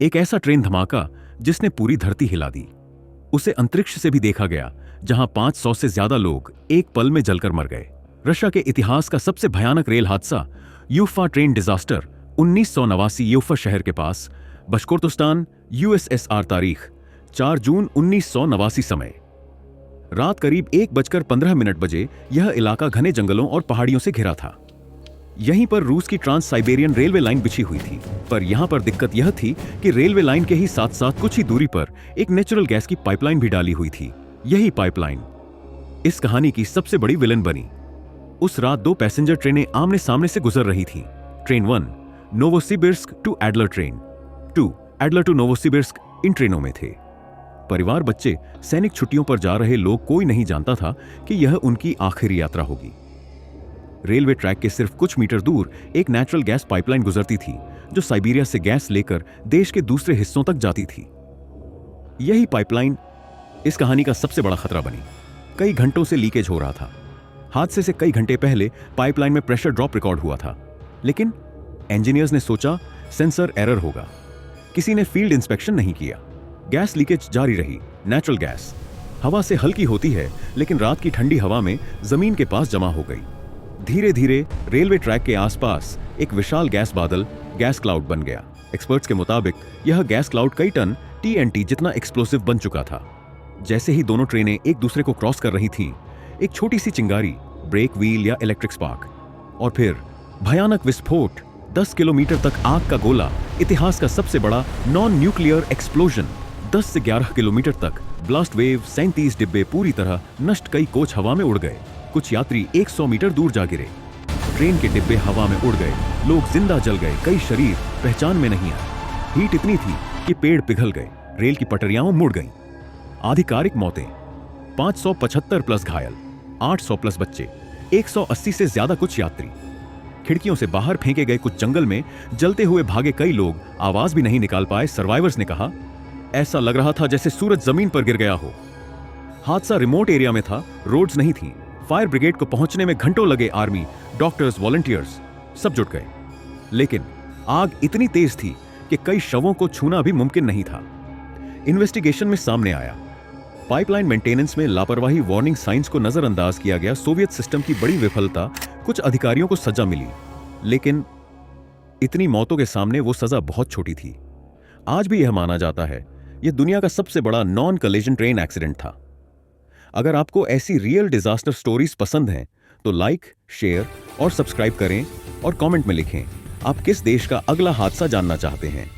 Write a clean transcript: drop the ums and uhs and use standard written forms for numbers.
एक ऐसा ट्रेन धमाका जिसने पूरी धरती हिला दी। उसे अंतरिक्ष से भी देखा गया, जहां 500 से ज्यादा लोग एक पल में जलकर मर गए। रशिया के इतिहास का सबसे भयानक रेल हादसा यूफा ट्रेन डिजास्टर 1989 यूफा शहर के पास, बशकोर्तुस्तान, यूएसएसआर। तारीख 4 जून 1989 समय रात करीब 1:15 बजे यह इलाका घने जंगलों और पहाड़ियों से घिरा था। यहीं पर रूस की ट्रांस साइबेरियन रेलवे लाइन बिछी हुई थी। पर यहां पर दिक्कत यह थी कि रेलवे लाइन के ही साथ साथ कुछ ही दूरी पर एक नेचुरल गैस की पाइपलाइन भी डाली हुई थी। यही पाइपलाइन इस कहानी की सबसे बड़ी विलन बनी। उस रात 2 पैसेंजर ट्रेनें आमने सामने से गुजर रही थीं। Train 1 Novosibirsk to Adler, train 2 Adler to Novosibirsk. इन ट्रेनों में थे परिवार, बच्चे, सैनिक छुट्टियों पर जा रहे लोग। कोई नहीं जानता था कि यह उनकी आखिरी यात्रा होगी। रेलवे ट्रैक के सिर्फ कुछ मीटर दूर एक नेचुरल गैस पाइपलाइन गुजरती थी, जो साइबेरिया से गैस लेकर देश के दूसरे हिस्सों तक जाती थी। यही पाइपलाइन इस कहानी का सबसे बड़ा खतरा बनी। कई घंटों से लीकेज हो रहा था। हादसे से कई घंटे पहले पाइपलाइन में प्रेशर ड्रॉप रिकॉर्ड हुआ था, लेकिन इंजीनियर्स ने सोचा सेंसर एरर होगा। किसी ने फील्ड इंस्पेक्शन नहीं किया। गैस लीकेज जारी रही। नेचुरल गैस हवा से हल्की होती है, लेकिन रात की ठंडी हवा में जमीन के पास जमा हो गई। धीरे धीरे रेलवे ट्रैक के आसपास एक विशाल गैस बादल, गैस क्लाउड बन गया। एक्सपर्ट्स के मुताबिक यह गैस क्लाउड कई टन TNT जितना एक्सप्लोसिव बन चुका था। जैसे ही दोनों ट्रेनें एक दूसरे को क्रॉस कर रही थीं, एक छोटी सी चिंगारी, ब्रेक व्हील या इलेक्ट्रिक स्पार्क, और फिर भयानक विस्फोट। 10 किलोमीटर तक आग का गोला। इतिहास का सबसे बड़ा नॉन न्यूक्लियर एक्सप्लोजन। 10 से 11 किलोमीटर तक ब्लास्ट वेव। 37 डिब्बे पूरी तरह नष्ट। कई कोच हवा में उड़ गए। कुछ यात्री 100 मीटर दूर जा गिरे। ट्रेन के डिब्बे हवा में उड़ गए। लोग जिंदा जल गए। कई शरीर पहचान में नहीं आए। हीट इतनी थी कि पेड़ पिघल गए। रेल की पटरियां मुड़ गईं। आधिकारिक मौतें 575 प्लस घायल, 800 प्लस बच्चे, 180 से ज्यादा कुछ यात्री। खिड़कियों से बाहर फेंके गए। कुछ जंगल में जलते हुए भागे कई लोग। आवाज भी नहीं निकाल पाए। सर्वाइवर्स ने कहा, ऐसा लग रहा था जैसे सूरज जमीन पर गिर गया हो। हादसा रिमोट एरिया में था। रोड्स नहीं थी। फायर ब्रिगेड को पहुंचने में घंटों लगे। आर्मी, डॉक्टर्स, वॉलंटियर्स सब जुट गए। लेकिन आग इतनी तेज थी कि कई शवों को छूना भी मुमकिन नहीं था। इन्वेस्टिगेशन में सामने आया, पाइपलाइन मेंटेनेंस में लापरवाही, वार्निंग साइंस को नजरअंदाज किया गया। सोवियत सिस्टम की बड़ी विफलता। कुछ अधिकारियों को सजा मिली, लेकिन इतनी मौतों के सामने वो सजा बहुत छोटी थी। आज भी यह माना जाता है यह दुनिया का सबसे बड़ा नॉन कलिजन ट्रेन एक्सीडेंट था। अगर आपको ऐसी रियल डिजास्टर स्टोरीज पसंद हैं तो लाइक, शेयर और सब्सक्राइब करें और कमेंट में लिखें आप किस देश का अगला हादसा जानना चाहते हैं।